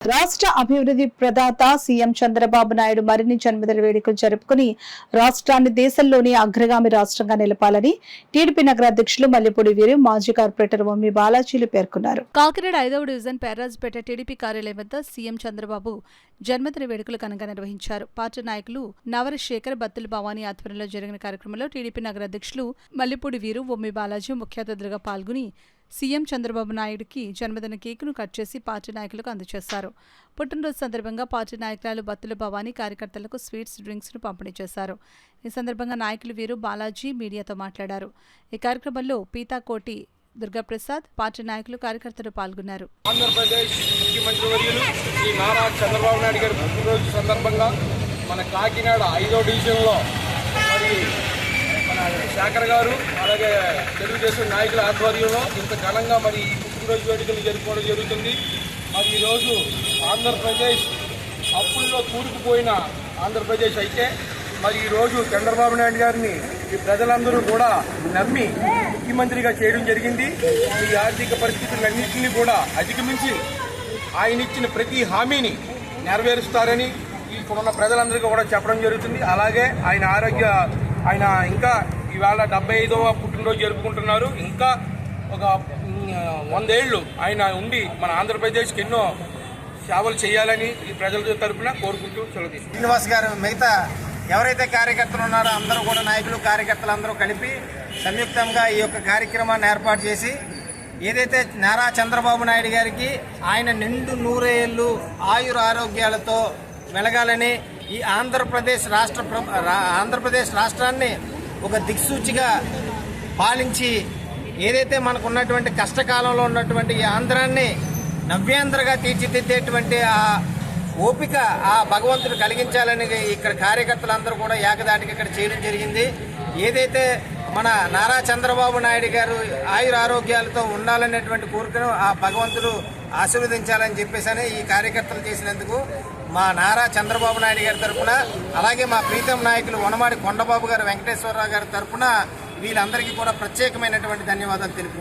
రాష్ట్ర అభివృద్ధి ప్రదాత సీఎం చంద్రబాబు నాయుడు మరిన్ని జన్మదిన వేడుకలు జరుపుకుని రాష్ట్రాన్ని దేశంలోని అగ్రగామి రాష్ట్రంగా నిలపాలని టీడీపీ నగర అధ్యక్షులు మల్లెపూడి వీరు మాజీ కార్పొరేటర్ వమ్మి బాలాజీలు పేర్కొన్నారు. కాకినాడ 5వ డివిజన్ పేర్రాజుపేట టీడీపీ కార్యాలయం వద్ద సీఎం చంద్రబాబు జన్మదిన వేడుకలు ఘనంగా నిర్వహించారు. పార్టీ నాయకులు నవరశేఖర్, బత్తుల భవానీ ఆధ్వర్యంలో జరిగిన కార్యక్రమంలో టీడీపీ నగర అధ్యక్షులు మల్లెపూడి వీరు, వమ్మి బాలాజీ ముఖ్య అతిథులుగా పాల్గొని సీఎం చంద్రబాబు నాయుడుకి జన్మదిన కేకును కట్ చేసి పార్టీ నాయకులకు అందజేశారు. పుట్టినరోజు సందర్భంగా పార్టీ నాయకురాలు బత్తుల భవానీ కార్యకర్తలకు స్వీట్స్, డ్రింక్స్ ను పంపిణీ చేశారు. ఈ సందర్భంగా నాయకులు వీరు, బాలాజీ మీడియాతో మాట్లాడారు. ఈ కార్యక్రమంలో పీతాకోటి దుర్గాప్రసాద్, పార్టీ నాయకులు, కార్యకర్తలు పాల్గొన్నారు. ఆంధ్రప్రదేశ్ ముఖ్యమంత్రి వర్యులు శ్రీ నారా చంద్రబాబు నాయుడు గారి పుట్టినరోజు సందర్భంగా మన కాకినాడ 5వ డివిజన్లో మరి మన శేఖర్ గారు అలాగే తెలుగుదేశం నాయకుల ఆధ్వర్యంలో ఇంత ఘనంగా మరి ఈ పుట్టినరోజు వేడుకలు జరుపుకోవడం జరుగుతుంది. మరి ఈరోజు ఆంధ్రప్రదేశ్ అప్పుల్లో కూరుకుపోయిన ఆంధ్రప్రదేశ్ అయితే మరి ఈరోజు చంద్రబాబు నాయుడు గారిని ఈ ప్రజలందరూ కూడా నమ్మి ముఖ్యమంత్రిగా చేయడం జరిగింది. ఈ ఆర్థిక పరిస్థితులన్నింటినీ కూడా అధిగమించి ఆయన ఇచ్చిన ప్రతి హామీని నెరవేరుస్తారని ఇప్పుడున్న ప్రజలందరికీ కూడా చెప్పడం జరుగుతుంది. అలాగే ఆయన ఇంకా ఇవాళ 75వ పుట్టినరోజు జరుపుకుంటున్నారు. ఇంకా ఒక 100 ఏళ్ళు ఆయన ఉండి మన ఆంధ్రప్రదేశ్కి ఎన్నో సేవలు చేయాలని ఈ ప్రజల తరఫున కోరుకుంటూ సెలవు. శ్రీనివాస్ గారు మిగతా ఎవరైతే కార్యకర్తలు ఉన్నారో అందరూ కూడా నాయకులు, కార్యకర్తలు అందరూ కలిపి సంయుక్తంగా ఈ యొక్క కార్యక్రమాన్ని ఏర్పాటు చేసి ఏదైతే నారా చంద్రబాబు నాయుడు గారికి ఆయన నిండు 100 ఏళ్ళు ఆయురారోగ్యాలతో వెలగాలని ఈ ఆంధ్రప్రదేశ్ రాష్ట్రాన్ని ఒక దిక్సూచిగా పాలించి ఏదైతే మనకు ఉన్నటువంటి కష్టకాలంలో ఉన్నటువంటి ఈ ఆంధ్రాన్ని నవ్యాంధ్రగా తీర్చిదిద్దేటువంటి ఆ ఓపిక ఆ భగవంతుడు కలిగించాలని ఇక్కడ కార్యకర్తలందరూ కూడా ఏకదాటికి ఇక్కడ చేయడం జరిగింది. ఏదైతే మన నారా చంద్రబాబు నాయుడు గారు ఆయురారోగ్యాలతో ఉండాలనేటువంటి కోరికను ఆ భగవంతుడు ఆశీర్వదించాలని చెప్పేసి ఈ కార్యకర్తలు చేసినందుకు మా నారా చంద్రబాబు నాయుడు గారి తరఫున, అలాగే మా ప్రీతం నాయకులు వనమాడి కొండబాబు గారు, వెంకటేశ్వరరావు గారి తరఫున వీళ్ళందరికీ కూడా ప్రత్యేకమైనటువంటి ధన్యవాదాలు తెలుపు.